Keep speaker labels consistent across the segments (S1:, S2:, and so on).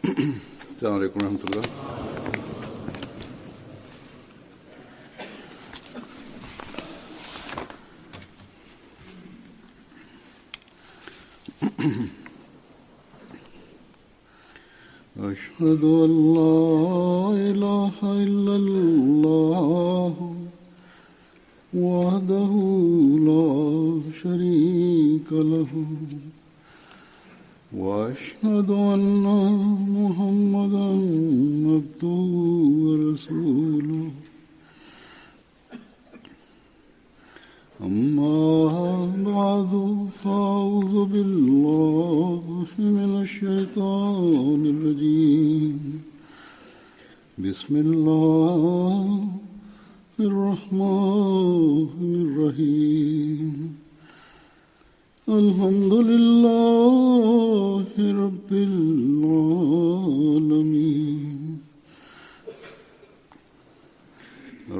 S1: السلام عليكم ورحمة الله. أشهد أن لا إله إلا الله وحده لا شريك له وأشهد أن محمدا عبده ورسوله أما بعد فأعوذ بالله من الشيطان الرجيم بسم الله الرحمن الرحيم الحمد لله رب العالمين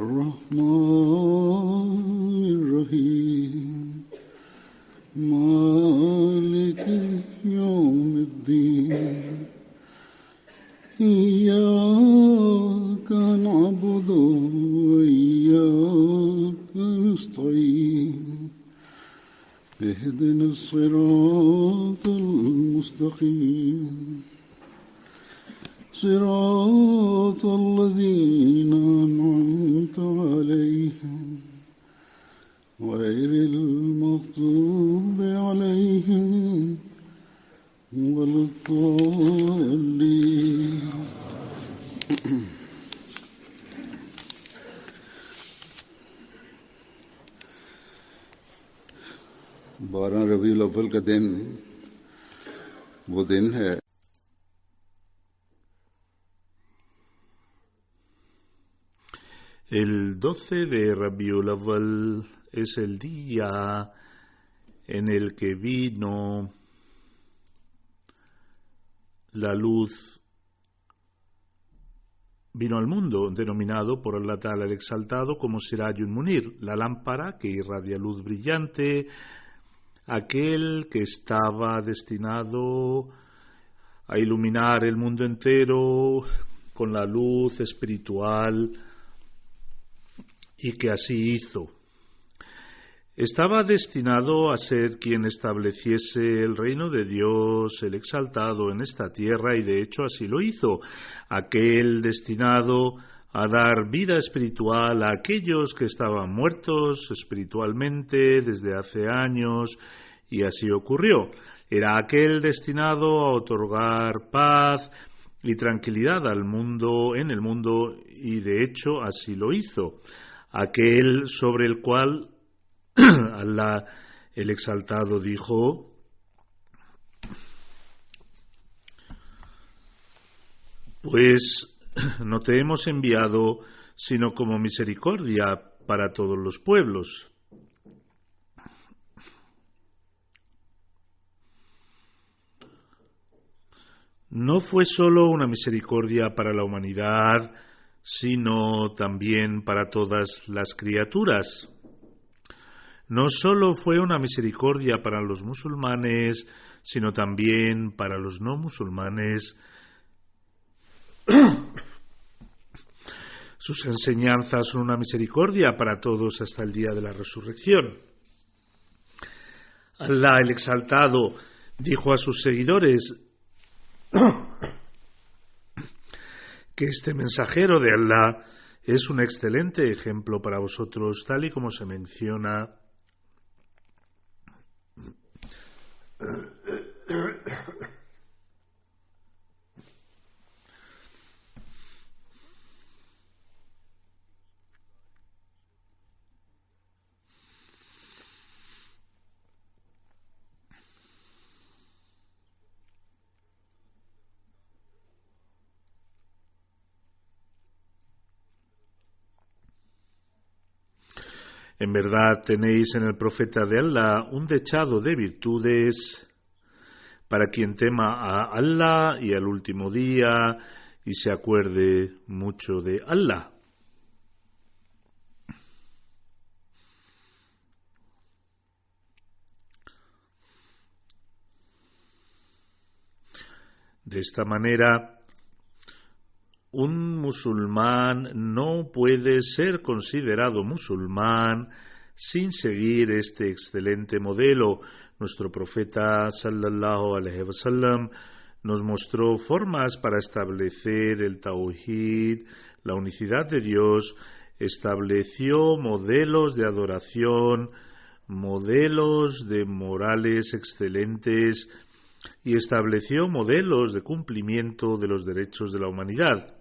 S1: الرحمن الرحيم مالك يوم الدين إياك نعبد وإياك نستعين اهدنا الصراط المستقيم صراط الذين أنعمت عليهم غير المغضوب عليهم ولا الضالين. बारह रबीउल अव्वल का दिन वो दिन है
S2: El 12 de Rabiul Awwal es el día en el que vino la luz, vino al mundo, denominado por Allah Ta'ala el Exaltado como Sirajun Munir, la lámpara que irradia luz brillante, aquel que estaba destinado a iluminar el mundo entero con la luz espiritual, y que así hizo. Estaba destinado a ser quien estableciese el reino de Dios, el Exaltado, en esta tierra, y de hecho así lo hizo. Aquel destinado a dar vida espiritual a aquellos que estaban muertos espiritualmente desde hace años, y así ocurrió. Era aquel destinado a otorgar paz y tranquilidad al mundo, en el mundo, y de hecho así lo hizo. Aquel sobre el cual Allah el Exaltado dijo: pues no te hemos enviado sino como misericordia para todos los pueblos. No fue solo una misericordia para la humanidad, sino también para todas las criaturas. No solo fue una misericordia para los musulmanes, sino también para los no musulmanes. Sus enseñanzas son una misericordia para todos hasta el día de la resurrección. Allah el Exaltado dijo a sus seguidores que este mensajero de Allah es un excelente ejemplo para vosotros, tal y como se menciona En verdad tenéis en el profeta de Allah un dechado de virtudes para quien tema a Allah y al último día y se acuerde mucho de Allah. De esta manera, un musulmán no puede ser considerado musulmán sin seguir este excelente modelo. Nuestro profeta sallallahu alaihi wasallam nos mostró formas para establecer el tauhid, la unicidad de Dios, estableció modelos de adoración, modelos de morales excelentes y estableció modelos de cumplimiento de los derechos de la humanidad.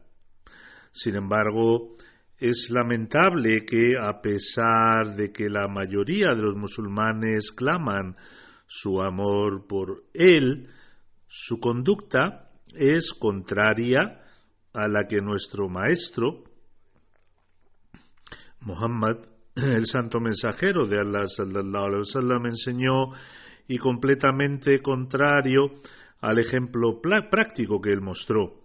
S2: Sin embargo, es lamentable que, a pesar de que la mayoría de los musulmanes claman su amor por él, su conducta es contraria a la que nuestro maestro Muhammad, el santo mensajero de Allah sallallahu alaihi wasallam, enseñó, y completamente contrario al ejemplo práctico que él mostró.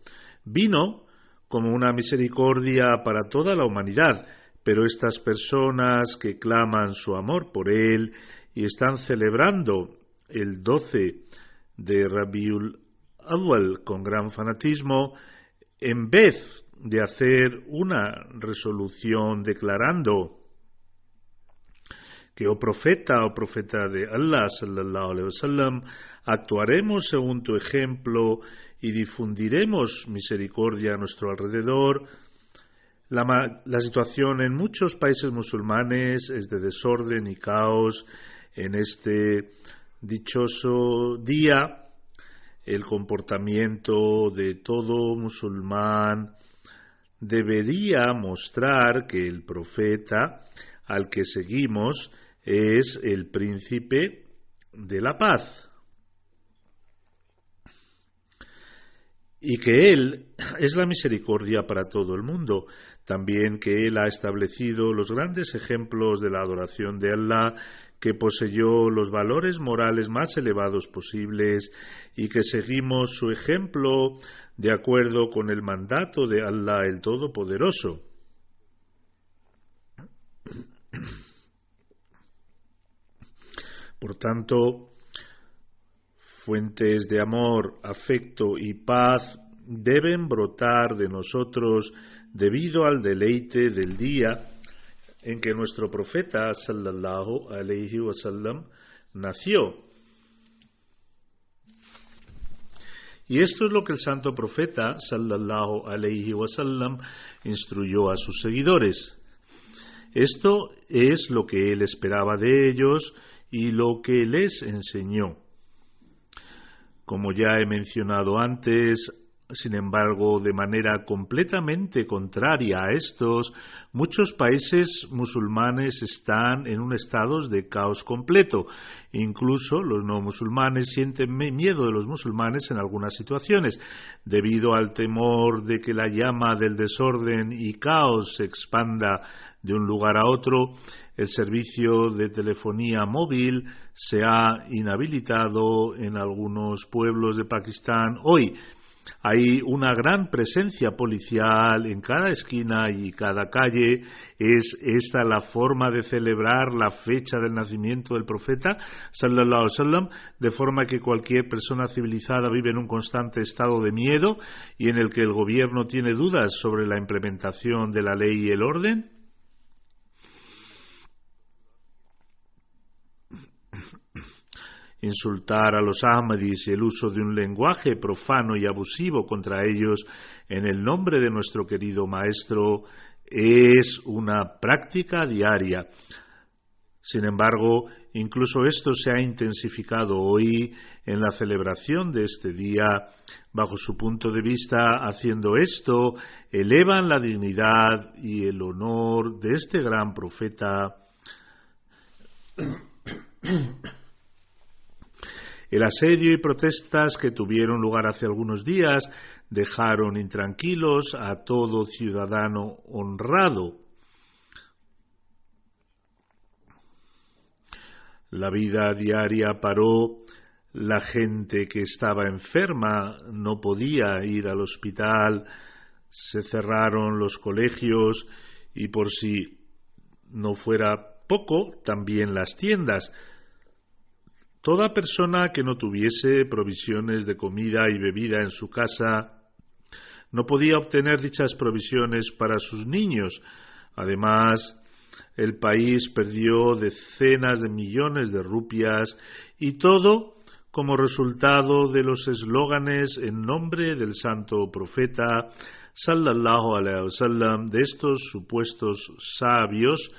S2: Vino como una misericordia para toda la humanidad, pero estas personas que claman su amor por él y están celebrando el 12 de Rabiul Awwal con gran fanatismo, en vez de hacer una resolución declarando que, oh profeta de Allah sallallahu alaihi wasallam, actuaremos según tu ejemplo y difundiremos misericordia a nuestro alrededor, la situación en muchos países musulmanes es de desorden y caos. En este dichoso día, el comportamiento de todo musulmán debería mostrar que el profeta al que seguimos es el príncipe de la paz y que él es la misericordia para todo el mundo. También que él ha establecido los grandes ejemplos de la adoración de Allah, que poseyó los valores morales más elevados posibles y que seguimos su ejemplo de acuerdo con el mandato de Allah el Todopoderoso. Por tanto, fuentes de amor, afecto y paz deben brotar de nosotros debido al deleite del día en que nuestro profeta sallallahu alaihi wasallam nació. Y esto es lo que el santo profeta sallallahu alaihi wasallam instruyó a sus seguidores. Esto es lo que él esperaba de ellos y lo que les enseñó. Como ya he mencionado antes, sin embargo, de manera completamente contraria a estos, muchos países musulmanes están en un estado de caos completo. Incluso los no musulmanes sienten miedo de los musulmanes en algunas situaciones, debido al temor de que la llama del desorden y caos se expanda de un lugar a otro. El servicio de telefonía móvil se ha inhabilitado en algunos pueblos de Pakistán. Hoy hay una gran presencia policial en cada esquina y cada calle. ¿Es esta la forma de celebrar la fecha del nacimiento del profeta sallallahu alaihi wasallam, de forma que cualquier persona civilizada vive en un constante estado de miedo y en el que el gobierno tiene dudas sobre la implementación de la ley y el orden? Insultar a los Ahmadis y el uso de un lenguaje profano y abusivo contra ellos en el nombre de nuestro querido maestro es una práctica diaria. Sin embargo, incluso esto se ha intensificado hoy en la celebración de este día. Bajo su punto de vista, haciendo esto, elevan la dignidad y el honor de este gran profeta. El asedio y protestas que tuvieron lugar hace algunos días dejaron intranquilos a todo ciudadano honrado. La vida diaria paró, la gente que estaba enferma no podía ir al hospital, se cerraron los colegios y, por si no fuera poco, también las tiendas. Toda persona que no tuviese provisiones de comida y bebida en su casa no podía obtener dichas provisiones para sus niños. Además, el país perdió decenas de millones de rupias y todo como resultado de los eslóganes en nombre del santo profeta sallallahu alaihi wasallam de estos supuestos sabios.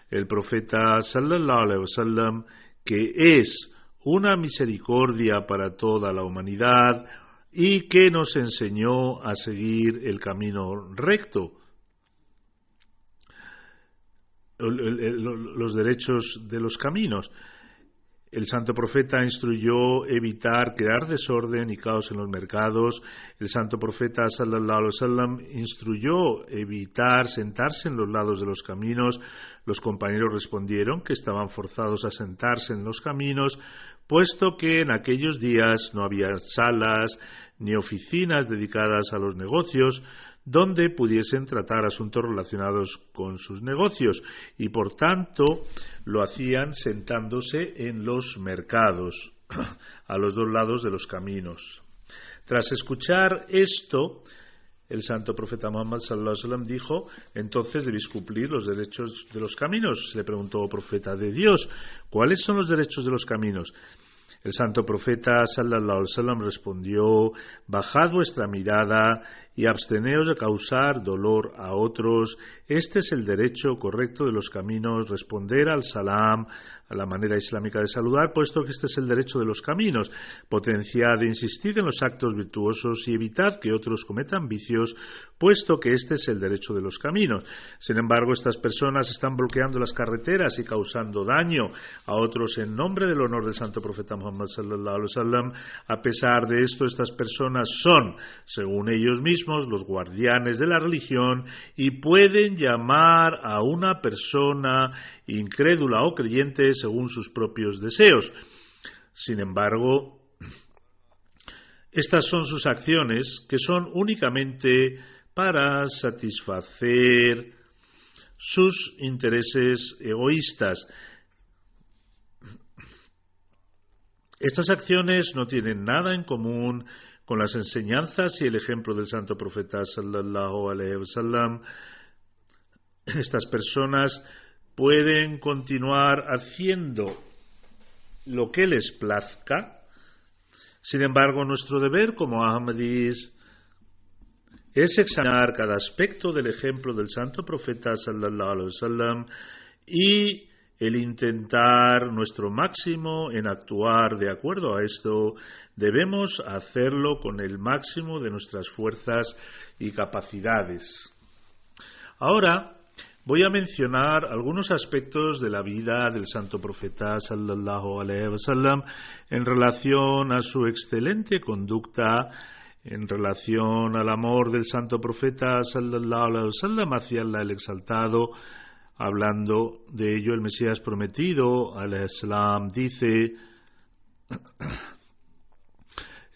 S2: El profeta sallallahu alaihi wasallam, que es una misericordia para toda la humanidad y que nos enseñó a seguir el camino recto, los derechos de los caminos. El santo profeta instruyó evitar crear desorden y caos en los mercados. El santo profeta sallallahu alaihi wasallam instruyó evitar sentarse en los lados de los caminos. Los compañeros respondieron que estaban forzados a sentarse en los caminos, puesto que en aquellos días no había salas ni oficinas dedicadas a los negocios donde pudiesen tratar asuntos relacionados con sus negocios, y por tanto lo hacían sentándose en los mercados, a los dos lados de los caminos. Tras escuchar esto, el santo profeta Muhammad sallallahu alaihi wasallam dijo: entonces debéis cumplir los derechos de los caminos. Le preguntó: profeta de Dios, ¿cuáles son los derechos de los caminos? El santo profeta sallallahu alaihi wasallam respondió: bajad vuestra mirada y absteneos de causar dolor a otros. Este es el derecho correcto de los caminos: responder al salam, a la manera islámica de saludar, puesto que este es el derecho de los caminos. Potenciad e insistid en los actos virtuosos y evitad que otros cometan vicios, puesto que este es el derecho de los caminos. Sin embargo, estas personas están bloqueando las carreteras y causando daño a otros en nombre del honor del santo profeta Muhammad sallallahu alaihi wasallam. A pesar de esto, estas personas son, según ellos mismos, los guardianes de la religión y pueden llamar a una persona incrédula o creyente según sus propios deseos. Sin embargo, estas son sus acciones, que son únicamente para satisfacer sus intereses egoístas. Estas acciones no tienen nada en común con las enseñanzas y el ejemplo del santo profeta sallallahu alaihi wasallam. Estas personas pueden continuar haciendo lo que les plazca. Sin embargo, nuestro deber como Ahmadis es examinar cada aspecto del ejemplo del santo profeta sallallahu alaihi wasallam y el intentar nuestro máximo en actuar de acuerdo a esto. Debemos hacerlo con el máximo de nuestras fuerzas y capacidades. Ahora voy a mencionar algunos aspectos de la vida del santo profeta sallallahu alaihi wasallam en relación a su excelente conducta, en relación al amor del santo profeta sallallahu alaihi wasallam hacia Allah el Exaltado. Hablando de ello, el Mesías prometido, al-Islam, dice: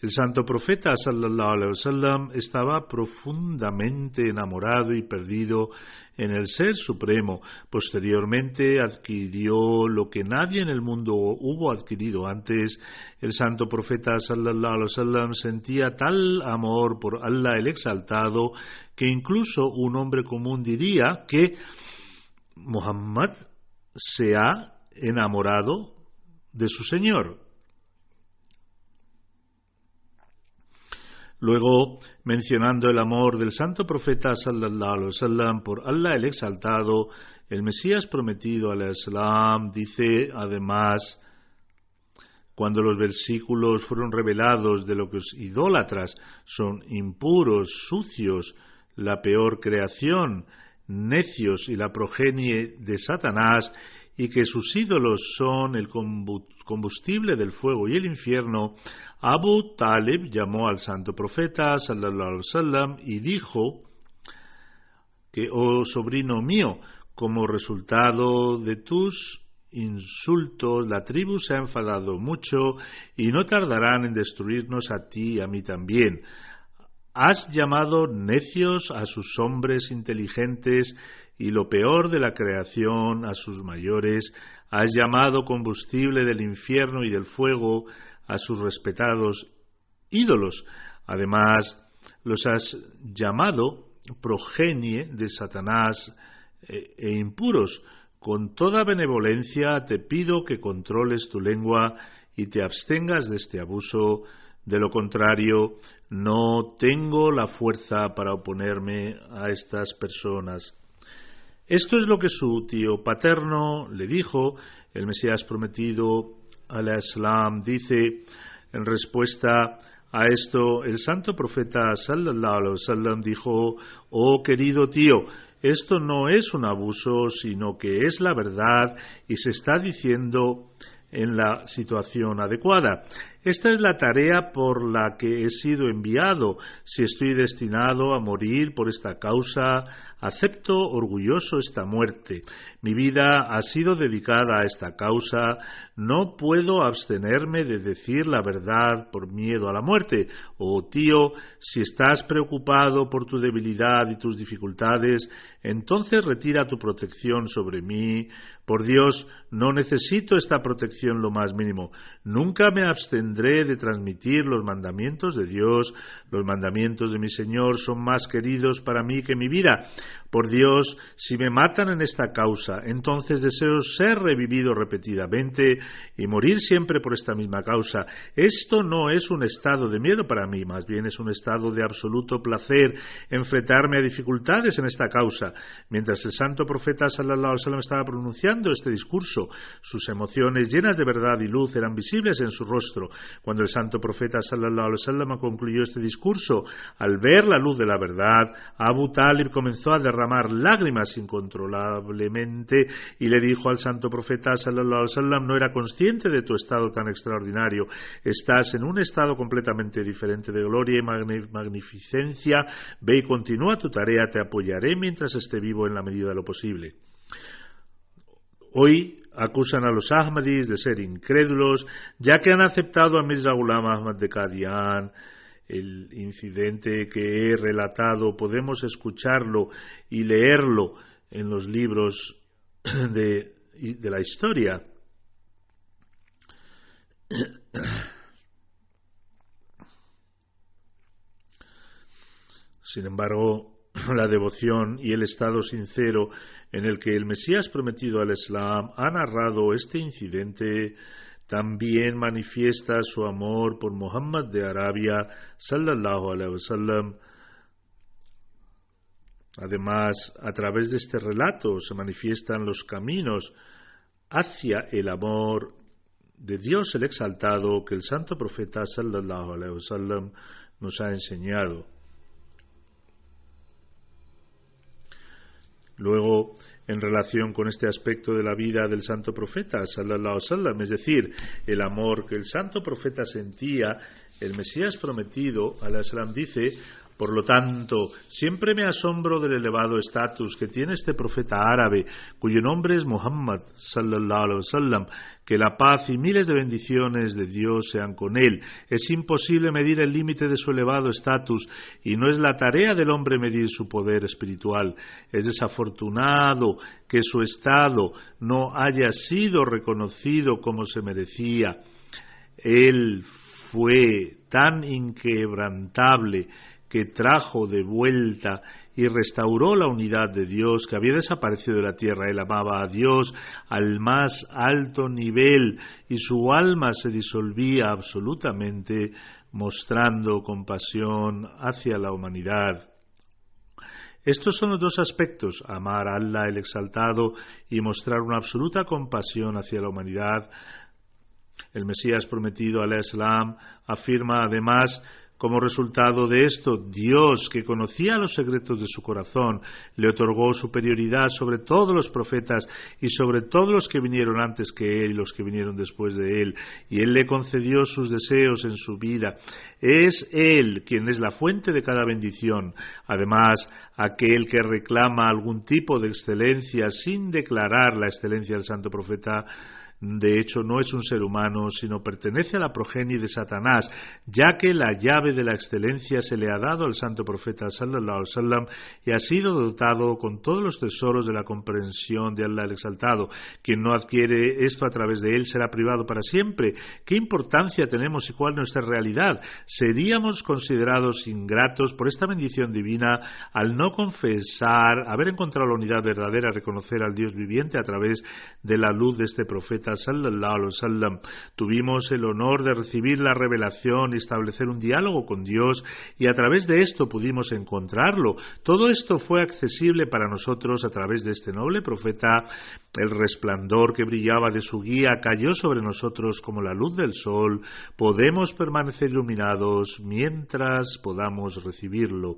S2: el santo profeta sallallahu alaihi wasallam estaba profundamente enamorado y perdido en el Ser Supremo. Posteriormente adquirió lo que nadie en el mundo hubo adquirido antes. El santo profeta sallallahu alaihi wasallam sentía tal amor por Allah el Exaltado que incluso un hombre común diría que Muhammad se ha enamorado de su Señor. Luego, mencionando el amor del santo profeta sallallahu alaihi wasallam por Allah el Exaltado, el Mesías prometido al-Islam dice además: cuando los versículos fueron revelados de lo que los idólatras son impuros, sucios, la peor creación, necios y la progenie de Satanás, y que sus ídolos son el combustible del fuego y el infierno, Abu Talib llamó al santo profeta sallallahu alaihi wasallam y dijo que: oh sobrino mío, como resultado de tus insultos la tribu se ha enfadado mucho y no tardarán en destruirnos a ti y a mí también. Has llamado necios a sus hombres inteligentes y lo peor de la creación a sus mayores. has llamado combustible del infierno y del fuego a sus respetados ídolos. Además, los has llamado progenie de Satanás e impuros. Con toda benevolencia te pido que controles tu lengua y te abstengas de este abuso. De lo contrario, no tengo la fuerza para oponerme a estas personas. Esto es lo que su tío paterno le dijo. El Mesías prometido, al-Islam, dice en respuesta a esto, el santo profeta sallallahu alaihi wasallam dijo: oh querido tío, esto no es un abuso, sino que es la verdad y se está diciendo en la situación adecuada. Esta es la tarea por la que he sido enviado. Si estoy destinado a morir por esta causa, acepto orgulloso esta muerte. Mi vida ha sido dedicada a esta causa. No puedo abstenerme de decir la verdad por miedo a la muerte. Oh tío, si estás preocupado por tu debilidad y tus dificultades, entonces retira tu protección sobre mí. Por Dios, no necesito esta protección lo más mínimo. Nunca me abstendré de transmitir los mandamientos de Dios. Los mandamientos de mi Señor son más queridos para mí que mi vida. Por Dios, si me matan en esta causa, entonces deseo ser revivido repetidamente y morir siempre por esta misma causa. Esto no es un estado de miedo para mí, más bien es un estado de absoluto placer enfrentarme a dificultades en esta causa. Mientras el santo profeta sallallahu alaihi wasallam estaba pronunciando este discurso, sus emociones llenas de verdad y luz eran visibles en su rostro. Cuando el santo profeta sallallahu alaihi wasallam concluyó este discurso, al ver la luz de la verdad, Abu Talib comenzó a derramar lágrimas incontrolablemente y le dijo al santo profeta sallallahu alaihi wasallam: no era consciente de tu estado tan extraordinario. Estás en un estado completamente diferente de gloria y magnificencia. Ve y continúa tu tarea. Te apoyaré mientras esté vivo en la medida de lo posible. Hoy acusan a los Ahmadis de ser incrédulos, ya que han aceptado a Mirza Ghulam Ahmad de Qadian. El incidente que he relatado podemos escucharlo y leerlo en los libros de la historia. Sin embargo, la devoción y el estado sincero en el que el Mesías prometido al Islam ha narrado este incidente también manifiesta su amor por Muhammad de Arabia sallallahu alaihi wasallam. Además, a través de este relato se manifiestan los caminos hacia el amor de Dios el Exaltado que el santo profeta sallallahu alaihi wasallam nos ha enseñado. Luego, en relación con este aspecto de la vida del santo profeta sallallahu alaihi wasallam, es decir, el amor que el santo profeta sentía, el Mesías prometido al Islam dice: por lo tanto, siempre me asombro del elevado estatus que tiene este profeta árabe, cuyo nombre es Muhammad sallallahu alaihi wasallam. Que la paz y miles de bendiciones de Dios sean con él. Es imposible medir el límite de su elevado estatus y no es la tarea del hombre medir su poder espiritual. Es desafortunado que su estado no haya sido reconocido como se merecía. Él fue tan inquebrantable que trajo de vuelta y restauró la unidad de Dios que había desaparecido de la tierra. Él amaba a Dios al más alto nivel y su alma se disolvía absolutamente, mostrando compasión hacia la humanidad. Estos son los dos aspectos: amar a Allah el Exaltado y mostrar una absoluta compasión hacia la humanidad. El Mesías prometido al Islam afirma además: como resultado de esto, Dios, que conocía los secretos de su corazón, le otorgó superioridad sobre todos los profetas y sobre todos los que vinieron antes que él y los que vinieron después de él, y él le concedió sus deseos en su vida. Es él quien es la fuente de cada bendición. Además, aquel que reclama algún tipo de excelencia sin declarar la excelencia del santo profeta De hecho, no es un ser humano, sino pertenece a la progenie de Satanás, ya que la llave de la excelencia se le ha dado al santo profeta sallallahu alaihi wasallam y ha sido dotado con todos los tesoros de la comprensión de Allah el Exaltado. Quien no adquiere esto a través de él será privado para siempre. ¿Qué importancia tenemos y cuál es nuestra realidad? Seríamos considerados ingratos por esta bendición divina al no confesar, haber encontrado la unidad verdadera, reconocer al Dios viviente a través de la luz de este profeta sallallahu alaihi wasallam. Tuvimos el honor de recibir la revelación y establecer un diálogo con Dios, y a través de esto pudimos encontrarlo. Todo esto fue accesible para nosotros a través de este noble profeta. El resplandor que brillaba de su guía cayó sobre nosotros como la luz del sol. Podemos permanecer iluminados mientras podamos recibirlo.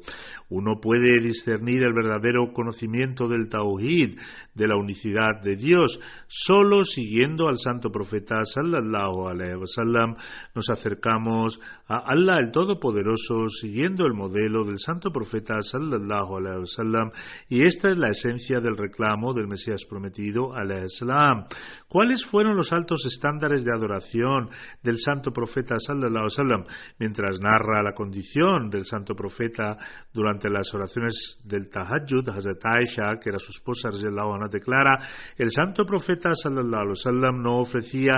S2: Uno puede discernir el verdadero conocimiento del Tauhid, de la unicidad de Dios, solo siguiendo al santo profeta sallallahu alaihi wasallam. Nos acercamos a Allah el Todopoderoso siguiendo el modelo del santo profeta sallallahu alaihi wasallam, y esta es la esencia del reclamo del Mesías prometido alaihi salam. ¿Cuáles fueron los altos estándares de adoración del santo profeta sallallahu alaihi wasallam? Mientras narra la condición del santo profeta durante las oraciones del Tahajjud, Hazrat Aisha, que era su esposa, radhiyallahu anha, declara: el santo profeta sallallahu alaihi wasallam no ofrecía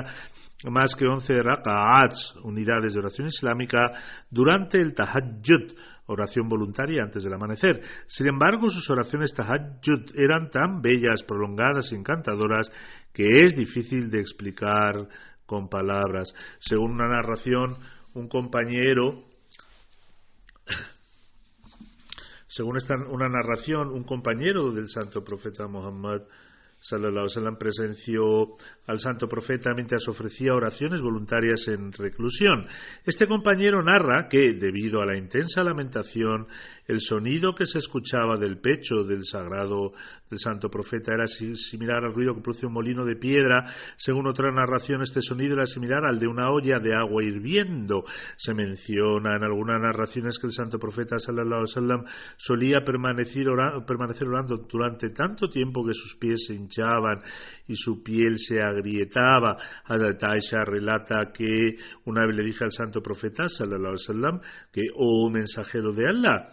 S2: más que 11 raka'ats, unidades de oración islámica, durante el Tahajjud, oración voluntaria antes del amanecer. Sin embargo, sus oraciones Tahajjud eran tan bellas, prolongadas y encantadoras que es difícil de explicar con palabras. Según una narración, un compañero del santo profeta Muhammad sallallahu alaihi wasallam presenció al santo profeta mientras ofrecía oraciones voluntarias en reclusión. Este compañero narra que, debido a la intensa lamentación, el sonido que se escuchaba del pecho del santo profeta era similar al ruido que produce un molino de piedra. Según otra narración, este sonido era similar al de una olla de agua hirviendo. Se menciona en algunas narraciones que el santo profeta sallallahu alaihi wasallam solía permanecer orando durante tanto tiempo que sus pies se hinchaban y su piel se agrietaba. Hazrat Aisha relata que una vez le dije al santo profeta sallallahu alaihi wasallam que: oh mensajero de Allah,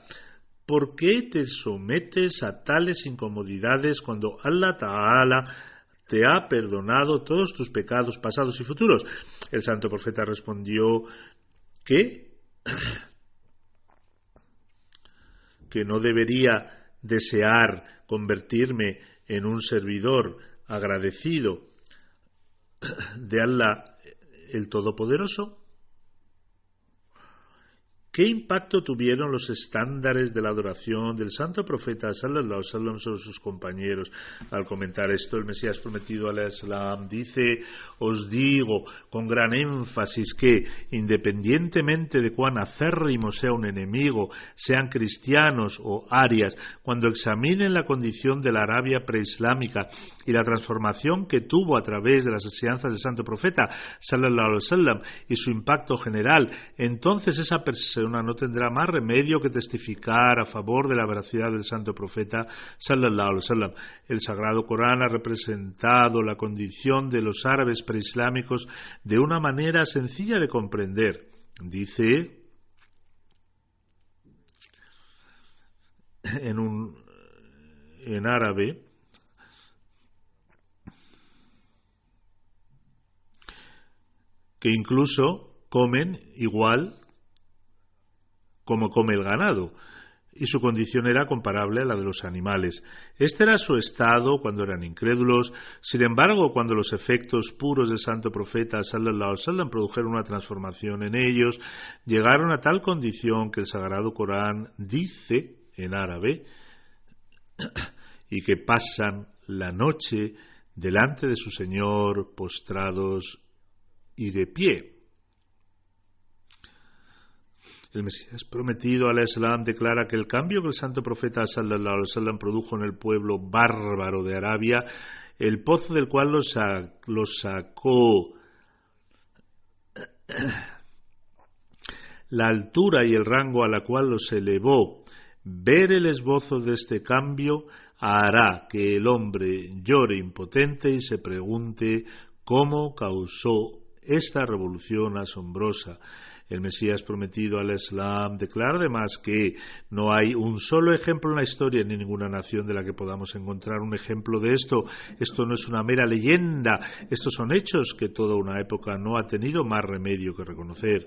S2: ¿por qué te sometes a tales incomodidades cuando Allah Ta'ala te ha perdonado todos tus pecados pasados y futuros? El santo profeta respondió que no debería desear convertirme en un servidor agradecido de Allah el Todopoderoso. ¿Qué impacto tuvieron los estándares de la adoración del santo profeta sallallahu alaihi wasallam sobre sus compañeros? Al comentar esto, el Mesías prometido alaihi salam dice: os digo con gran énfasis que, independientemente de cuán acérrimo sea un enemigo, sean cristianos o arias, cuando examinen la condición de la Arabia preislámica y la transformación que tuvo a través de las enseñanzas del santo profeta sallallahu alaihi wasallam y su impacto general, entonces esa persona no tendrá más remedio que testificar a favor de la veracidad del santo profeta sallallahu alaihi wasallam. El Sagrado Corán ha representado la condición de los árabes preislámicos de una manera sencilla de comprender. Dice en árabe: que incluso comen igual como come el ganado, y su condición era comparable a la de los animales. Este era su estado cuando eran incrédulos. Sin embargo, cuando los efectos puros del santo profeta sallallahu alaihi wasallam produjeron una transformación en ellos, llegaron a tal condición que el Sagrado Corán dice en árabe y que pasan la noche delante de su Señor postrados y de pie. El Mesías prometido alaihi salam declara que el cambio que el santo profeta sallallahu alaihi wasallam produjo en el pueblo bárbaro de Arabia, el pozo del cual los sacó, la altura y el rango a la cual los elevó, ver el esbozo de este cambio hará que el hombre llore impotente y se pregunte cómo causó esta revolución asombrosa. El Mesías prometido al Islam declara además que no hay un solo ejemplo en la historia ni ninguna nación de la que podamos encontrar un ejemplo de esto. Esto no es una mera leyenda, estos son hechos que toda una época no ha tenido más remedio que reconocer.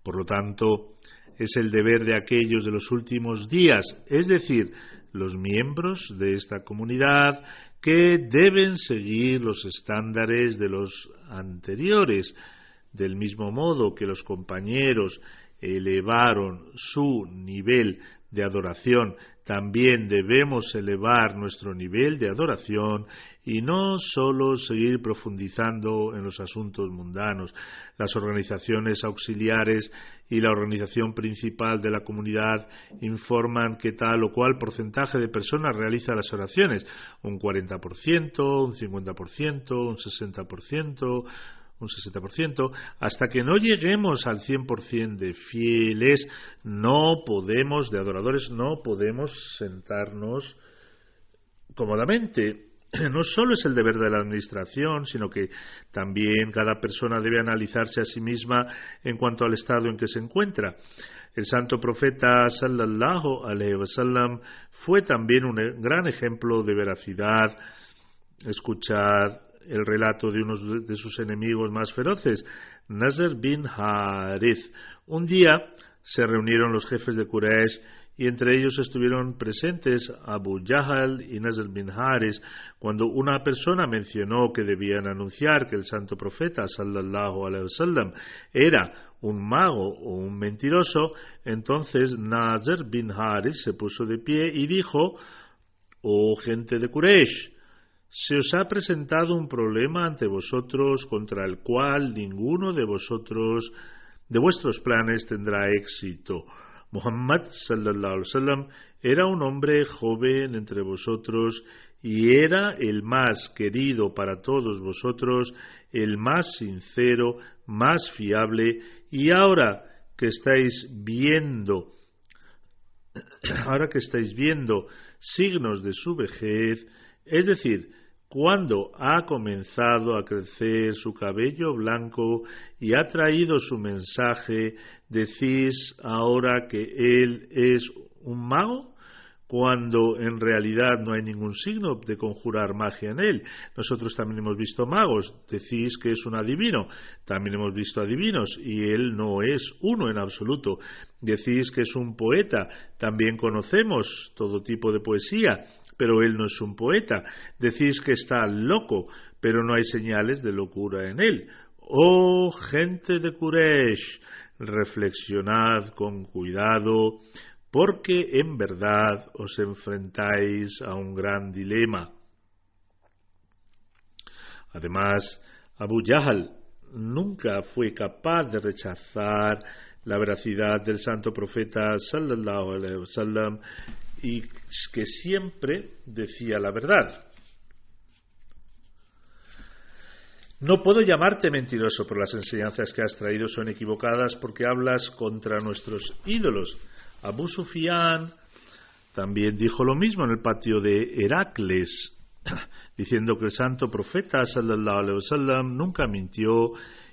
S2: Por lo tanto, es el deber de aquellos de los últimos días, es decir, los miembros de esta comunidad, que deben seguir los estándares de los anteriores. Del mismo modo que los compañeros elevaron su nivel de adoración, también debemos elevar nuestro nivel de adoración y no solo seguir profundizando en los asuntos mundanos. Las organizaciones auxiliares y la organización principal de la comunidad informan que tal o cual porcentaje de personas realiza las oraciones, un 40%, un 50%, un 60%, un 60%, hasta que no lleguemos al 100% de fieles, de adoradores, no podemos sentarnos cómodamente. No solo es el deber de la administración, sino que también cada persona debe analizarse a sí misma en cuanto al estado en que se encuentra. El santo profeta sallallahu alaihi wasallam fue también un gran ejemplo de veracidad. Escuchad el relato de uno de sus enemigos más feroces, Nasr bin Harith. Un día se reunieron los jefes de Quraysh y entre ellos estuvieron presentes Abu Jahl y Nasr bin Harith. Cuando una persona mencionó que debían anunciar que el santo profeta sallallahu alaihi wasallam era un mago o un mentiroso, entonces Nasr bin Harith se puso de pie y dijo: «Oh gente de Quraysh, se os ha presentado un problema ante vosotros contra el cual ninguno de vuestros planes tendrá éxito. Muhammad sallallahu alaihi wasallam era un hombre joven entre vosotros y era el más querido para todos vosotros, el más sincero, más fiable, y ahora que estáis viendo signos de su vejez, es decir, cuando ha comenzado a crecer su cabello blanco y ha traído su mensaje, ¿decís ahora que él es un mago? Cuando en realidad no hay ningún signo de conjurar magia en él. Nosotros también hemos visto magos, decís que es un adivino, también hemos visto adivinos y él no es uno en absoluto. Decís que es un poeta, también conocemos todo tipo de poesía, pero él no es un poeta. Decís que está loco, pero no hay señales de locura en él. Oh gente de Quraysh, reflexionad con cuidado, porque en verdad os enfrentáis a un gran dilema». Además, Abu Jahl nunca fue capaz de rechazar la veracidad del santo profeta sallallahu alaihi wasallam y que siempre decía la verdad. «No puedo llamarte mentiroso, pero las enseñanzas que has traído son equivocadas porque hablas contra nuestros ídolos». Abu Sufyan también dijo lo mismo en el patio de Heracles, diciendo que el santo profeta sallallahu alaihi wasallam nunca mintió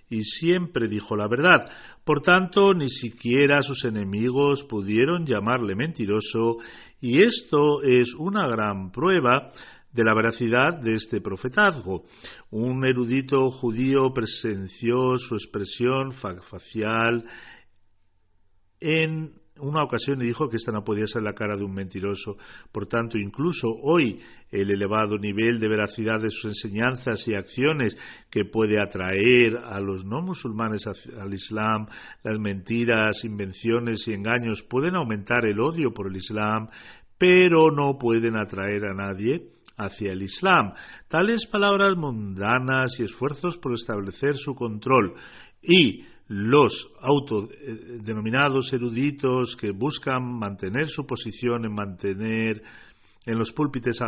S2: y siempre dijo la verdad. Por tanto, ni siquiera sus enemigos pudieron llamarle mentiroso, y esto es una gran prueba de la veracidad de este profetazgo. Un erudito judío presenció su expresión facial en una ocasión y dijo que esta no podía ser la cara de un mentiroso. Por tanto, incluso hoy, el elevado nivel de veracidad de sus enseñanzas y acciones que puede atraer a los no musulmanes al Islam, las mentiras, invenciones y engaños pueden aumentar el odio por el Islam, pero no pueden atraer a nadie hacia el Islam. Tales palabras mundanas y esfuerzos por establecer su control y los autodenominados eruditos que buscan mantener su posición en los púlpitos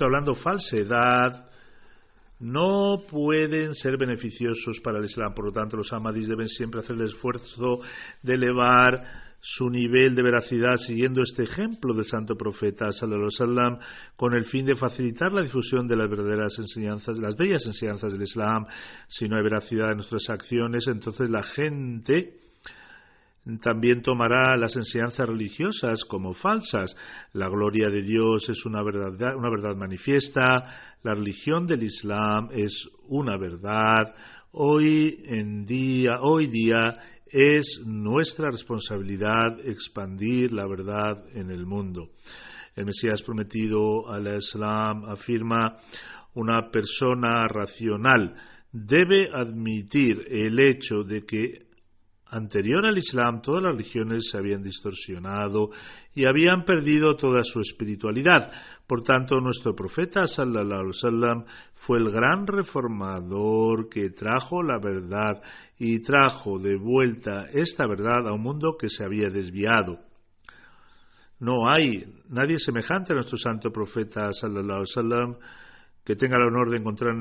S2: hablando falsedad, no pueden ser beneficiosos para el Islam. Por lo tanto, los ahmadís deben siempre hacer el esfuerzo de elevar su nivel de veracidad siguiendo este ejemplo del santo profeta sallallahu alaihi wasallam, con el fin de facilitar la difusión de las verdaderas enseñanzas, las bellas enseñanzas del Islam. Si no hay veracidad en nuestras acciones, entonces la gente también tomará las enseñanzas religiosas como falsas. La gloria de Dios es una verdad manifiesta. La religión del Islam es una verdad. Hoy día es nuestra responsabilidad expandir la verdad en el mundo. El Mesías prometido al Islam afirma: una persona racional debe admitir el hecho de que anterior al Islam todas las religiones se habían distorsionado y habían perdido toda su espiritualidad. Por tanto, nuestro profeta sallallahu alaihi wasallam fue el gran reformador que trajo la verdad y trajo de vuelta esta verdad a un mundo que se había desviado. No hay nadie semejante a nuestro santo profeta sallallahu alaihi wasallam que tenga el honor de encontrar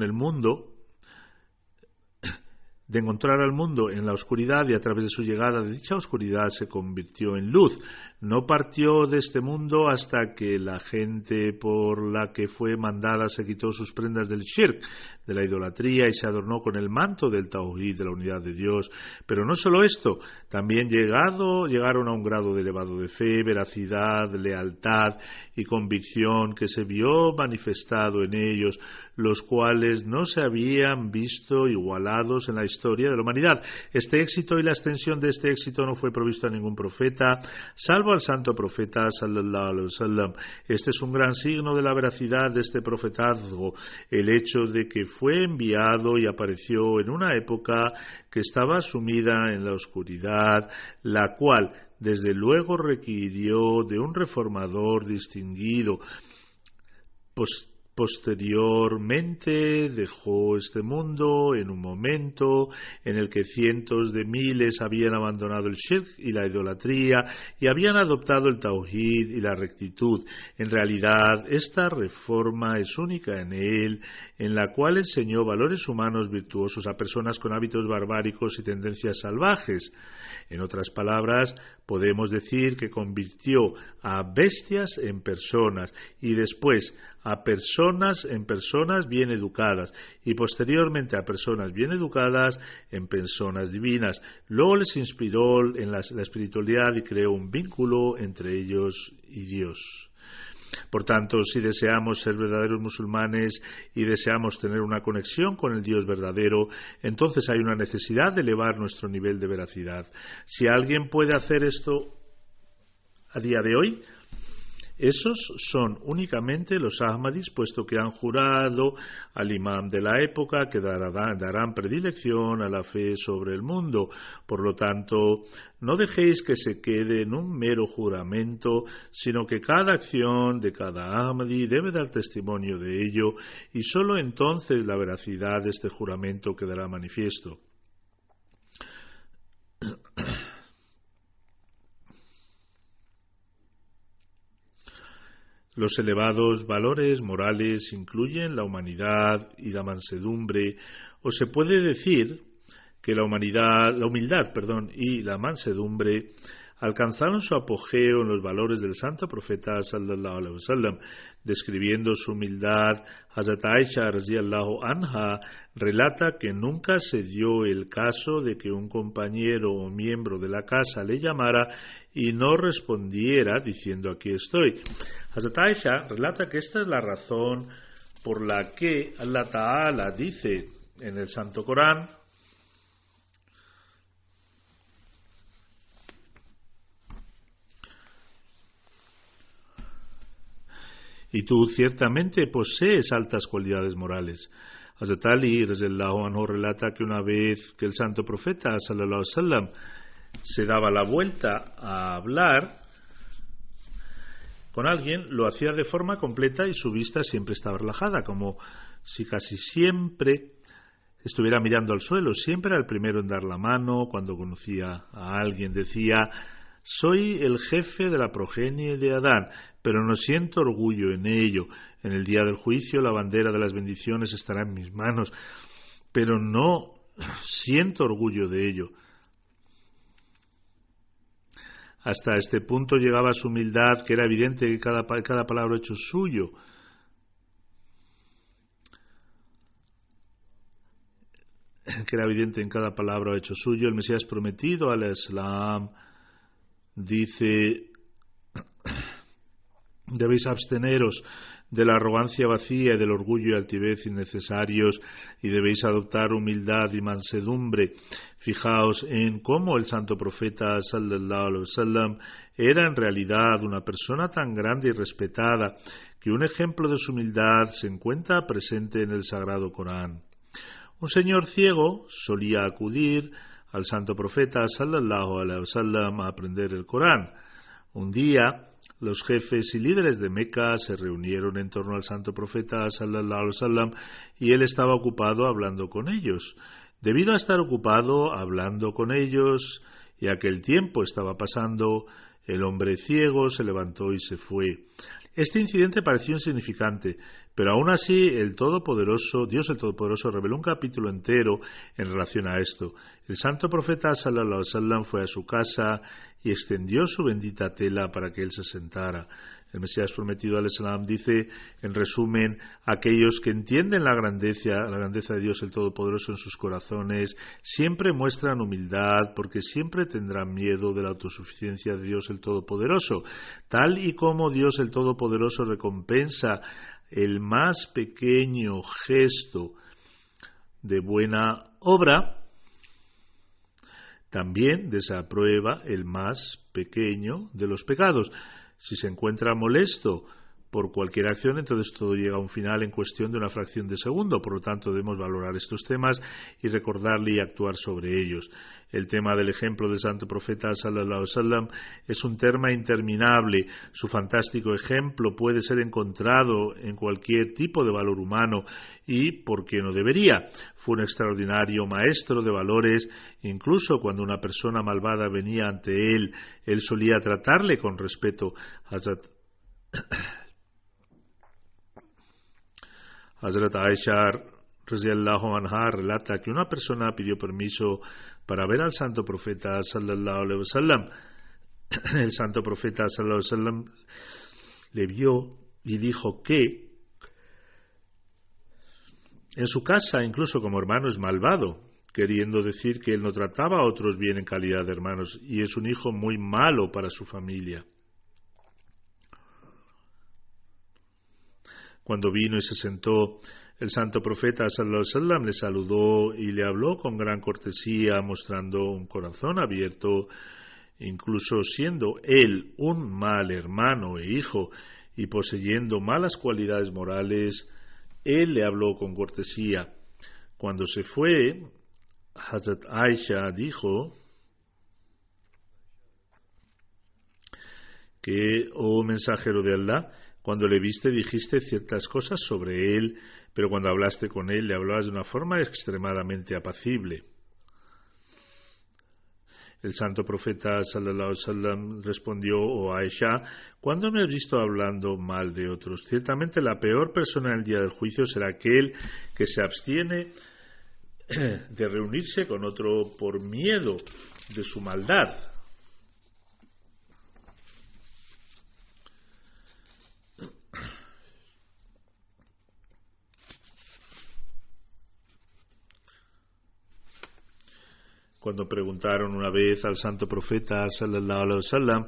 S2: al mundo en la oscuridad, y a través de su llegada de dicha oscuridad se convirtió en luz. No partió de este mundo hasta que la gente por la que fue mandada se quitó sus prendas del shirk, de la idolatría, y se adornó con el manto del tauhid, de la unidad de Dios. Pero no solo esto, también llegaron a un grado de elevado de fe, veracidad, lealtad y convicción que se vio manifestado en ellos, los cuales no se habían visto igualados en la historia de la humanidad. Este éxito y la extensión de este éxito no fue provisto a ningún profeta, salvo al santo profeta sallallahu alaihi wasallam. Este es un gran signo de la veracidad de este profetazgo, el hecho de que fue enviado y apareció en una época que estaba sumida en la oscuridad, la cual desde luego requirió de un reformador distinguido. Posteriormente dejó este mundo en un momento en el que cientos de miles habían abandonado el shirk y la idolatría y habían adoptado el tauhid y la rectitud. En realidad, esta reforma es única en él, en la cual enseñó valores humanos virtuosos a personas con hábitos barbáricos y tendencias salvajes. En otras palabras, podemos decir que convirtió a bestias en personas y después a personas en personas bien educadas y posteriormente a personas bien educadas en personas divinas. Luego les inspiró en la espiritualidad y creó un vínculo entre ellos y Dios. Por tanto, si deseamos ser verdaderos musulmanes y deseamos tener una conexión con el Dios verdadero, entonces hay una necesidad de elevar nuestro nivel de veracidad. Si alguien puede hacer esto a día de hoy, esos son únicamente los Ahmadis, puesto que han jurado al imam de la época que darán predilección a la fe sobre el mundo. Por lo tanto, no dejéis que se quede en un mero juramento, sino que cada acción de cada Ahmadi debe dar testimonio de ello, y sólo entonces la veracidad de este juramento quedará manifiesto. Los elevados valores morales incluyen la humanidad y la mansedumbre, o se puede decir que la humildad y la mansedumbre alcanzaron su apogeo en los valores del santo profeta sallallahu alaihi wasallam. Describiendo su humildad, Hazrat Aisha radhiyallahu anha relata que nunca se dio el caso de que un compañero o miembro de la casa le llamara y no respondiera diciendo aquí estoy. Hazrat Aisha relata que esta es la razón por la que Allah Ta'ala dice en el Santo Corán: y tú ciertamente posees altas cualidades morales. Hazrat Ali radhiyallahu anhu relata que una vez que el santo profeta sallallahu alaihi wasallam se daba la vuelta a hablar con alguien, lo hacía de forma completa y su vista siempre estaba relajada, como si casi siempre estuviera mirando al suelo. Siempre era el primero en dar la mano. Cuando conocía a alguien decía: soy el jefe de la progenie de Adán, pero no siento orgullo en ello. En el día del juicio la bandera de las bendiciones estará en mis manos, pero no siento orgullo de ello. Hasta este punto llegaba su humildad, que era evidente que cada palabra hecho suyo. Que era evidente en cada palabra hecho suyo. El Mesías prometido al Islam dice: debéis absteneros de la arrogancia vacía y del orgullo y altivez innecesarios, y debéis adoptar humildad y mansedumbre. Fijaos en cómo el santo profeta sallallahu alaihi wasallam era en realidad una persona tan grande y respetada que un ejemplo de su humildad se encuentra presente en el Sagrado Corán. Un señor ciego solía acudir al santo profeta sallallahu alaihi wasallam a aprender el Corán. Un día, los jefes y líderes de Meca se reunieron en torno al santo profeta sallallahu alaihi wasallam y él estaba ocupado hablando con ellos. Debido a estar ocupado hablando con ellos y a que el tiempo estaba pasando, el hombre ciego se levantó y se fue. Este incidente pareció insignificante, pero aún así Dios el Todopoderoso reveló un capítulo entero en relación a esto. El santo profeta sallallahu alaihi wasallam fue a su casa y extendió su bendita tela para que él se sentara. El Mesías prometido al Islam dice, en resumen: aquellos que entienden la grandeza de Dios el Todopoderoso en sus corazones, siempre muestran humildad, porque siempre tendrán miedo de la autosuficiencia de Dios el Todopoderoso. Tal y como Dios el Todopoderoso recompensa el más pequeño gesto de buena obra, también desaprueba el más pequeño de los pecados. Si se encuentra molesto por cualquier acción, entonces todo llega a un final en cuestión de una fracción de segundo. Por lo tanto, debemos valorar estos temas y recordarle y actuar sobre ellos. El tema del ejemplo del santo profeta sallallahu alaihi wasallam es un tema interminable. Su fantástico ejemplo puede ser encontrado en cualquier tipo de valor humano y, ¿por qué no debería? Fue un extraordinario maestro de valores. Incluso cuando una persona malvada venía ante él solía tratarle con respeto. Hazrat Aisha radhiyallahu anha relata que una persona pidió permiso para ver al santo profeta sallallahu alaihi wasallam. El santo profeta sallallahu alaihi wasallam le vio y dijo que en su casa, incluso como hermano, es malvado, queriendo decir que él no trataba a otros bien en calidad de hermanos y es un hijo muy malo para su familia. Cuando vino y se sentó, el santo profeta sallallahu alaihi wasallam le saludó y le habló con gran cortesía, mostrando un corazón abierto. Incluso siendo él un mal hermano e hijo y poseyendo malas cualidades morales, él le habló con cortesía. Cuando se fue, Hazrat Aisha dijo que, oh mensajero de Allah, cuando le viste dijiste ciertas cosas sobre él, pero cuando hablaste con él le hablabas de una forma extremadamente apacible. El santo profeta sallallahu alaihi wasallam respondió: oh Aisha, ¿cuándo me has visto hablando mal de otros? Ciertamente la peor persona en el día del juicio será aquel que se abstiene de reunirse con otro por miedo de su maldad. Cuando preguntaron una vez al santo profeta sallallahu alaihi wasallam,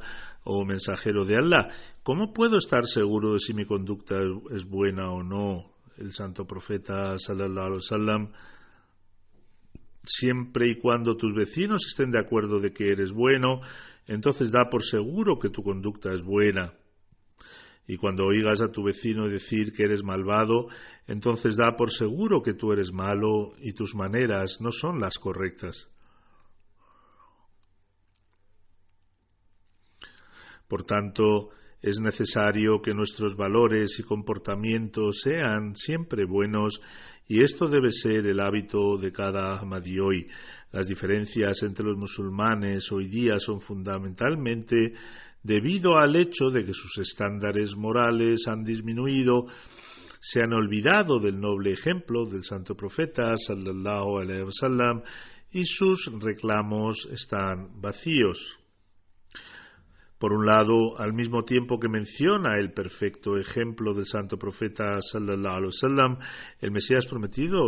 S2: oh mensajero de Allah, ¿cómo puedo estar seguro de si mi conducta es buena o no? El santo profeta sallallahu alaihi wasallam: siempre y cuando tus vecinos estén de acuerdo de que eres bueno, entonces da por seguro que tu conducta es buena. Y cuando oigas a tu vecino decir que eres malvado, entonces da por seguro que tú eres malo y tus maneras no son las correctas. Por tanto, es necesario que nuestros valores y comportamientos sean siempre buenos, y esto debe ser el hábito de cada Ahmadi hoy. Las diferencias entre los musulmanes hoy día son fundamentalmente debido al hecho de que sus estándares morales han disminuido, se han olvidado del noble ejemplo del santo profeta sallallahu alaihi wasallam y sus reclamos están vacíos. Por un lado, al mismo tiempo que menciona el perfecto ejemplo del santo profeta sallallahu alaihi wasallam, el Mesías prometido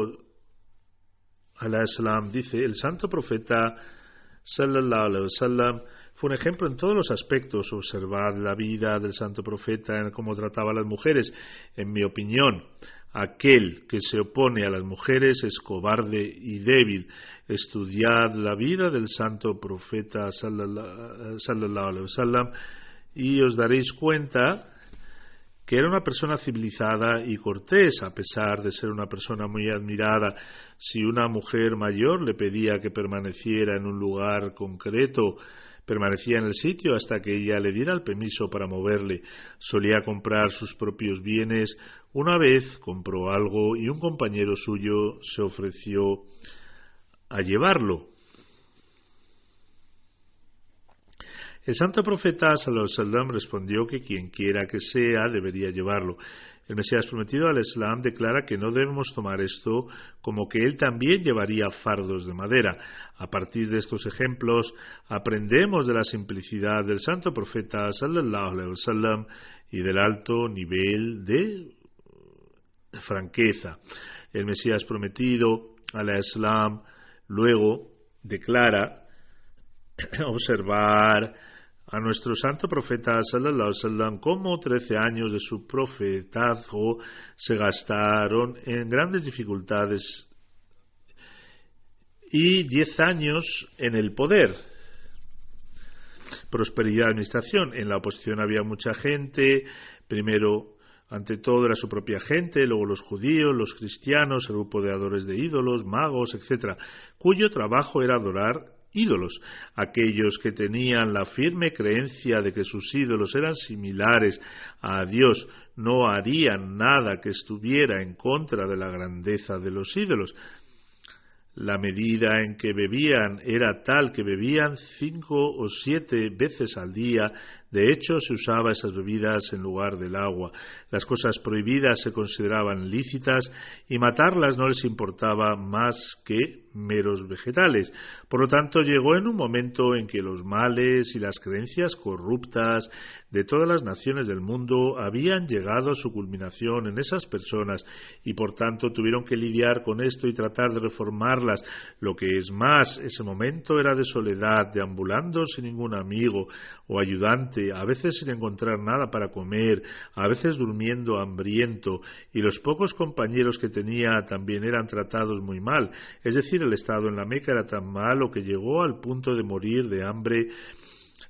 S2: alaihi salam dice: el santo profeta sallallahu alaihi wasallam fue un ejemplo en todos los aspectos. Observad la vida del santo profeta en cómo trataba a las mujeres. En mi opinión, aquel que se opone a las mujeres es cobarde y débil. Estudiad la vida del santo profeta sallallahu alaihi wasallam y os daréis cuenta que era una persona civilizada y cortés, a pesar de ser una persona muy admirada. Si una mujer mayor le pedía que permaneciera en un lugar concreto, permanecía en el sitio hasta que ella le diera el permiso para moverle. Solía comprar sus propios bienes. Una vez compró algo y un compañero suyo se ofreció a llevarlo. El santo profeta sallallahu alaihi wasallam respondió que quien quiera que sea debería llevarlo. El Mesías prometido al Islam declara que no debemos tomar esto como que él también llevaría fardos de madera. A partir de estos ejemplos aprendemos de la simplicidad del santo profeta sallallahu alaihi wasallam y del alto nivel de franqueza. El Mesías prometido al Islam luego declara: observar a nuestro santo profeta sallallahu alaihi wasallam cómo 13 años de su profetazgo se gastaron en grandes dificultades y 10 años en el poder, prosperidad y administración. En la oposición había mucha gente. Primero, ante todo, era su propia gente, luego los judíos, los cristianos, el grupo de adoradores de ídolos, magos, etc., cuyo trabajo era adorar ídolos. Aquellos que tenían la firme creencia de que sus ídolos eran similares a Dios no harían nada que estuviera en contra de la grandeza de los ídolos. La medida en que bebían era tal que bebían 5 o 7 veces al día. De hecho, se usaba esas bebidas en lugar del agua. Las cosas prohibidas se consideraban lícitas y matarlas no les importaba más que meros vegetales. Por lo tanto, llegó en un momento en que los males y las creencias corruptas de todas las naciones del mundo habían llegado a su culminación en esas personas y por tanto tuvieron que lidiar con esto y tratar de reformarlas. Lo que es más, ese momento era de soledad, deambulando sin ningún amigo o ayudante, a veces sin encontrar nada para comer, a veces durmiendo hambriento, y los pocos compañeros que tenía también eran tratados muy mal. Es decir, el estado en la Meca era tan malo que llegó al punto de morir de hambre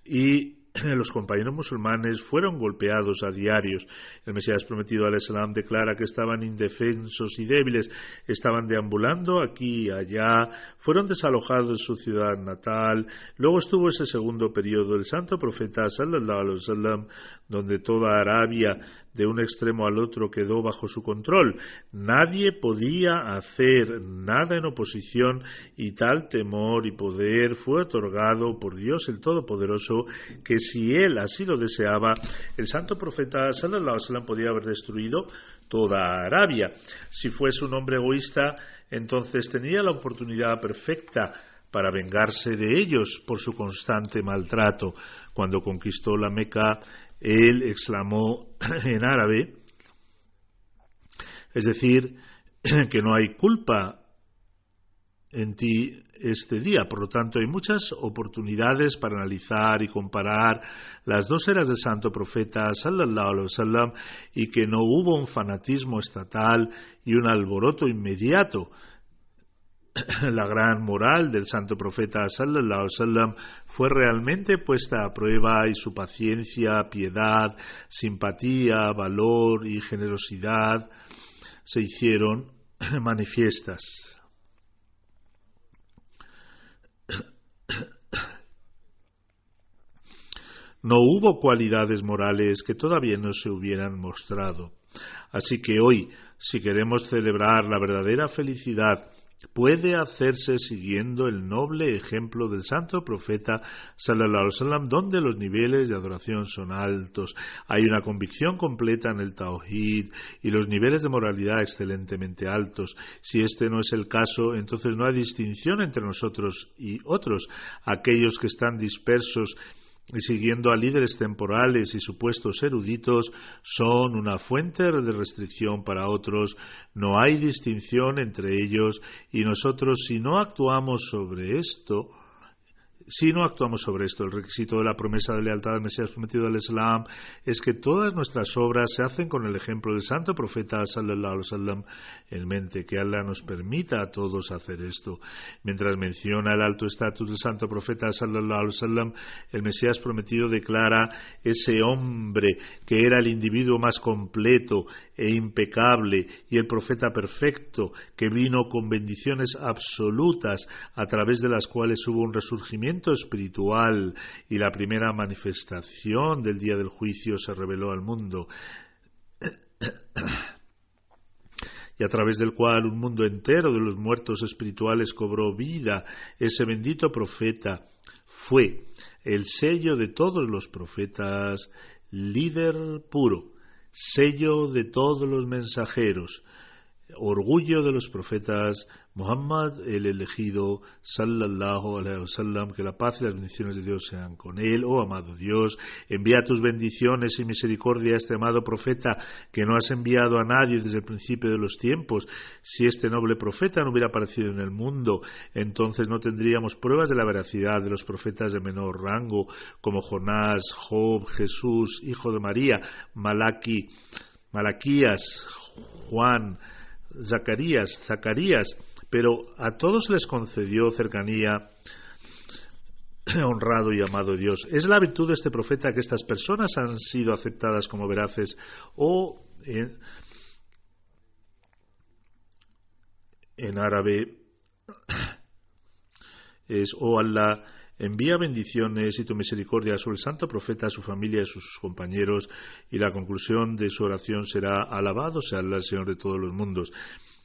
S2: y los compañeros musulmanes fueron golpeados a diarios. El Mesías prometido al Islam declara que estaban indefensos y débiles, estaban deambulando aquí y allá, fueron desalojados de su ciudad natal. Luego estuvo ese segundo periodo del santo profeta sallallahu alaihi wasallam, donde toda Arabia de un extremo al otro quedó bajo su control. Nadie podía hacer nada en oposición y tal temor y poder fue otorgado por Dios el Todopoderoso que si él así lo deseaba, el santo profeta sallallahu alaihi wasallam podía haber destruido toda Arabia. Si fuese un hombre egoísta, entonces tenía la oportunidad perfecta para vengarse de ellos por su constante maltrato. Cuando conquistó la Meca, él exclamó en árabe, es decir, que no hay culpa en ti este día. Por lo tanto, hay muchas oportunidades para analizar y comparar las dos eras del santo profeta sallallahu alaihi wasallam y que no hubo un fanatismo estatal y un alboroto inmediato. La gran moral del santo profeta sallallahu alaihi wasallam fue realmente puesta a prueba y su paciencia, piedad, simpatía, valor y generosidad se hicieron manifiestas. No hubo cualidades morales que todavía no se hubieran mostrado. Así que hoy, si queremos celebrar la verdadera felicidad, puede hacerse siguiendo el noble ejemplo del santo profeta sallallahu alaihi wasallam, donde los niveles de adoración son altos, hay una convicción completa en el tauhid y los niveles de moralidad excelentemente altos. Si este no es el caso, entonces no hay distinción entre nosotros y otros. Aquellos que están dispersos y siguiendo a líderes temporales y supuestos eruditos son una fuente de restricción para otros. No hay distinción entre ellos y nosotros, si no actuamos sobre esto, el requisito de la promesa de lealtad al Mesías prometido del Islam es que todas nuestras obras se hacen con el ejemplo del santo profeta sallallahu alaihi wasallam en mente. Que Allah nos permita a todos hacer esto. Mientras menciona el alto estatus del santo profeta sallallahu alaihi wasallam, el Mesías prometido declara: ese hombre que era el individuo más completo e impecable y el profeta perfecto que vino con bendiciones absolutas a través de las cuales hubo un resurgimiento espiritual y la primera manifestación del día del juicio se reveló al mundo y a través del cual un mundo entero de los muertos espirituales cobró vida. Ese bendito profeta fue el sello de todos los profetas, líder puro, sello de todos los mensajeros, orgullo de los profetas, Muhammad el elegido sallallahu alaihi wasallam, que la paz y las bendiciones de Dios sean con él. Oh amado Dios, envía tus bendiciones y misericordia a este amado profeta que no has enviado a nadie desde el principio de los tiempos. Si este noble profeta no hubiera aparecido en el mundo, entonces no tendríamos pruebas de la veracidad de los profetas de menor rango como Jonás, Job, Jesús, hijo de María, Malaquías, Juan, Zacarías, pero a todos les concedió cercanía, honrado y amado Dios. Es la virtud de este profeta que estas personas han sido aceptadas como veraces, o en árabe es: oh Allah, envía bendiciones y tu misericordia sobre el santo profeta, a su familia y a sus compañeros. Y la conclusión de su oración será: alabado sea Allah, el Señor de todos los mundos.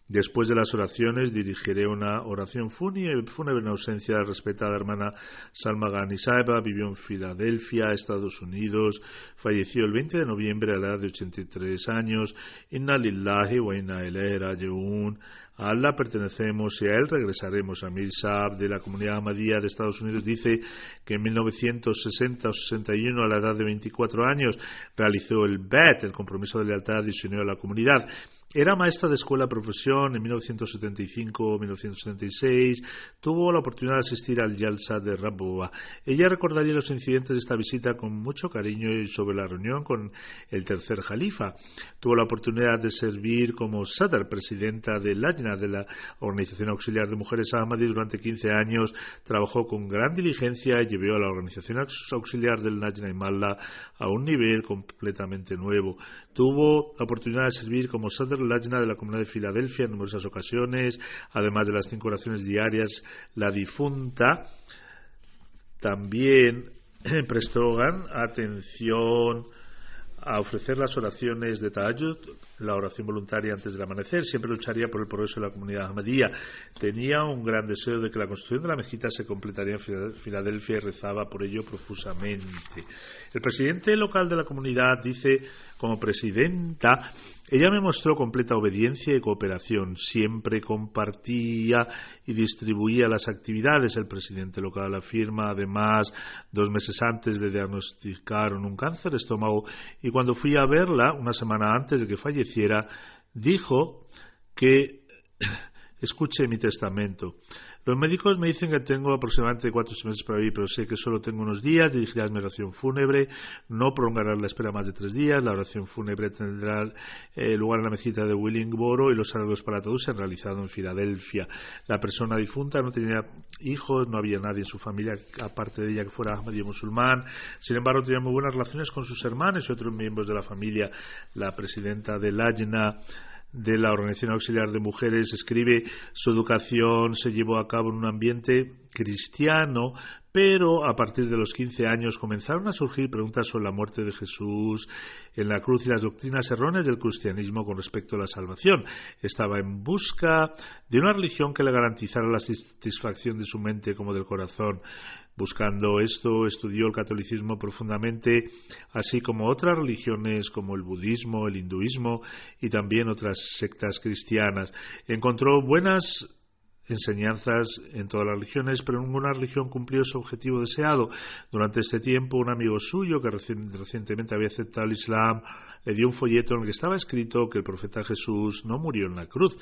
S2: Después de las oraciones dirigiré una oración fúnebre en ausencia de la respetada hermana Salma Ghani Saiba. Vivió en Filadelfia, Estados Unidos. Falleció el 20 de noviembre a la edad de 83 años. Inna lillahi wa inna ilaihi raji'un. A Allah pertenecemos y a Él regresaremos. Amir Saab, de la comunidad Ahmadía de Estados Unidos, dice que en 1960 o 61, a la edad de 24 años, realizó el BET, el compromiso de lealtad, y se unió a la comunidad. Era maestra de escuela profesión en 1975-1976. Tuvo la oportunidad de asistir al Jalsa de Raboa. Ella recordaría los incidentes de esta visita con mucho cariño y sobre la reunión con el tercer Jalifa. Tuvo la oportunidad de servir como Sadr, presidenta del Lajna, de la Organización Auxiliar de Mujeres Ahmadi. Durante 15 años trabajó con gran diligencia y llevó a la Organización Auxiliar del Lajna Himalaya a un nivel completamente nuevo. Tuvo la oportunidad de servir como Sadr Lajna de la Comunidad de Filadelfia en numerosas ocasiones. Además de las 5 oraciones diarias, la difunta también prestó gran atención a ofrecer las oraciones de Tahajjud, la oración voluntaria antes del amanecer. Siempre lucharía por el progreso de la comunidad ahmadía. Tenía un gran deseo de que la construcción de la mezquita se completaría en Filadelfia y rezaba por ello profusamente. El presidente local de la comunidad dice: como presidenta, ella me mostró completa obediencia y cooperación. Siempre compartía y distribuía las actividades. El presidente local afirma, además, 2 meses antes le diagnosticaron un cáncer de estómago, y cuando fui a verla, una semana antes de que falleciera, dijo que escuche mi testamento. Los médicos me dicen que tengo aproximadamente 4 meses para vivir, pero sé que solo tengo unos días. Dirigiré mi oración fúnebre, no prolongará la espera más de 3 días. La oración fúnebre tendrá lugar en la mezquita de Willingboro y los saludos para todos se han realizado en Filadelfia. La persona difunta no tenía hijos, no había nadie en su familia aparte de ella que fuera ahmadi musulmán. Sin embargo, tenía muy buenas relaciones con sus hermanos y otros miembros de la familia. La presidenta del Lajna de la Organización Auxiliar de Mujeres escribe: su educación se llevó a cabo en un ambiente cristiano, pero a partir de los 15 años comenzaron a surgir preguntas sobre la muerte de Jesús en la cruz y las doctrinas erróneas del cristianismo con respecto a la salvación. Estaba en busca de una religión que le garantizara la satisfacción de su mente como del corazón. Buscando esto, estudió el catolicismo profundamente, así como otras religiones como el budismo, el hinduismo y también otras sectas cristianas. Encontró buenas enseñanzas en todas las religiones, pero ninguna religión cumplió su objetivo deseado. Durante este tiempo, un amigo suyo que recientemente había aceptado el Islam le dio un folleto en el que estaba escrito que el profeta Jesús no murió en la cruz.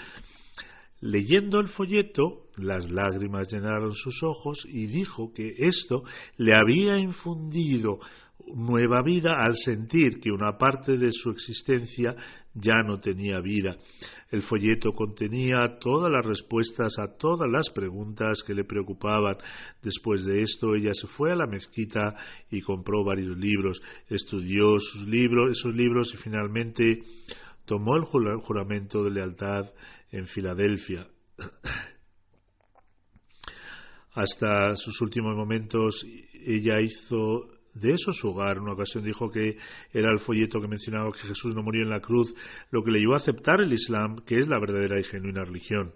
S2: Leyendo el folleto, las lágrimas llenaron sus ojos y dijo que esto le había infundido nueva vida al sentir que una parte de su existencia ya no tenía vida. El folleto contenía todas las respuestas a todas las preguntas que le preocupaban. Después de esto, ella se fue a la mezquita y compró varios libros, estudió esos libros y finalmente tomó el juramento de lealtad en Filadelfia. Hasta sus últimos momentos, ella hizo de eso su hogar. En una ocasión dijo que era el folleto que mencionaba que Jesús no murió en la cruz lo que le llevó a aceptar el Islam, que es la verdadera y genuina religión.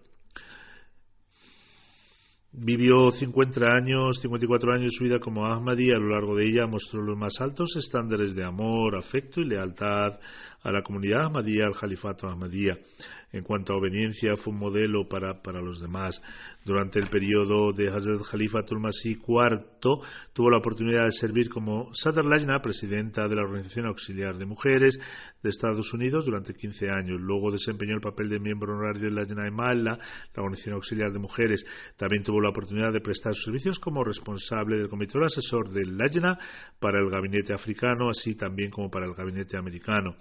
S2: Vivió 54 años de su vida como Ahmadi. A lo largo de ella mostró los más altos estándares de amor, afecto y lealtad a la comunidad Ahmadía, al califato Ahmadía. En cuanto a obediencia, fue un modelo para los demás. Durante el periodo de Hazrat Khalifatul Masih IV, tuvo la oportunidad de servir como Sadr Lajna, presidenta de la Organización Auxiliar de Mujeres de Estados Unidos, durante 15 años. Luego desempeñó el papel de miembro honorario de Lajna Malla, la Organización Auxiliar de Mujeres. También tuvo la oportunidad de prestar sus servicios como responsable del comité asesor del Lajna para el gabinete africano, así también como para el gabinete americano.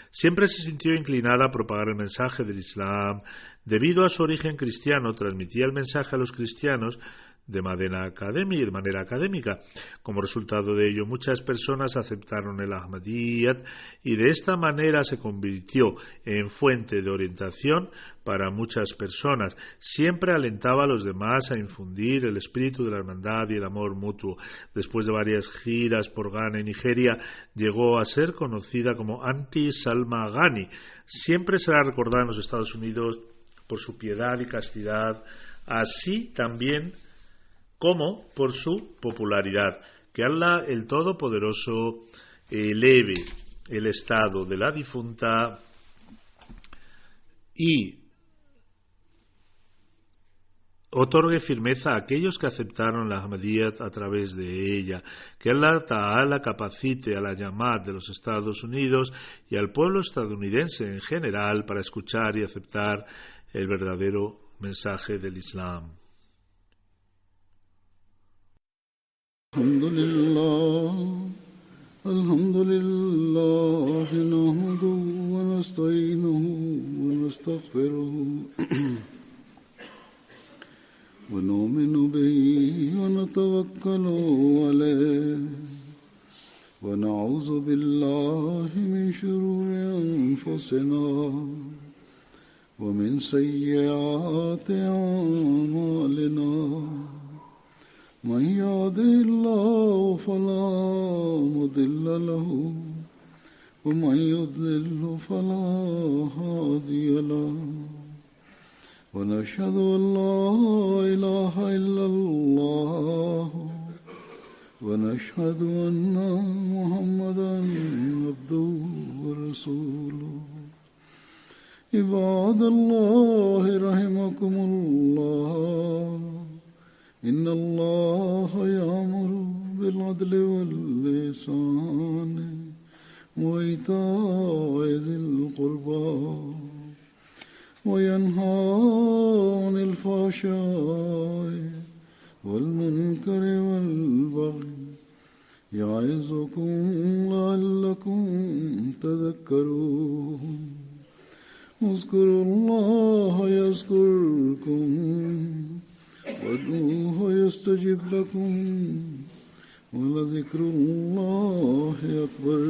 S2: Siempre se sintió inclinada a propagar el mensaje del Islam. Debido a su origen cristiano, transmitía el mensaje a los cristianos de manera académica. Como resultado de ello, muchas personas aceptaron el Ahmadiyyat y de esta manera se convirtió en fuente de orientación para muchas personas. Siempre alentaba a los demás a infundir el espíritu de la hermandad y el amor mutuo. Después de varias giras por Ghana y Nigeria, llegó a ser conocida como Aunty Salma Ghani. Siempre será recordada en los Estados Unidos por su piedad y castidad, así también como por su popularidad. Que Allah el Todopoderoso eleve el estado de la difunta y otorgue firmeza a aquellos que aceptaron la Ahmadiyyat a través de ella. Que Allah Ta'ala capacite a la Jamaat de los Estados Unidos y al pueblo estadounidense en general para escuchar y aceptar el verdadero mensaje del Islam.
S1: Alhamdulillah, nahmaduhu wa nasta'inuhu wa nastaghfiruhu wa nu'minu bihi wa natawakkalu alayhi wa na'udhu billahi min shururi anfusina wa min sayyiati a'malina. من يهده الله فلا مضل له ومن يضلل فلا هادي له ونشهد أن لا إله إلا الله ونشهد أن محمدا عبده ورسوله عباد الله رحمكم الله إن الله يأمر بالعدل والإحسان وإيتاء ذي القربى وينهى عن الفحشاء والمنكر والبغي يعظكم لعلكم تذكرون اذكروا الله يذكركم وادعوه يستجب لكم ولذكر الله أكبر.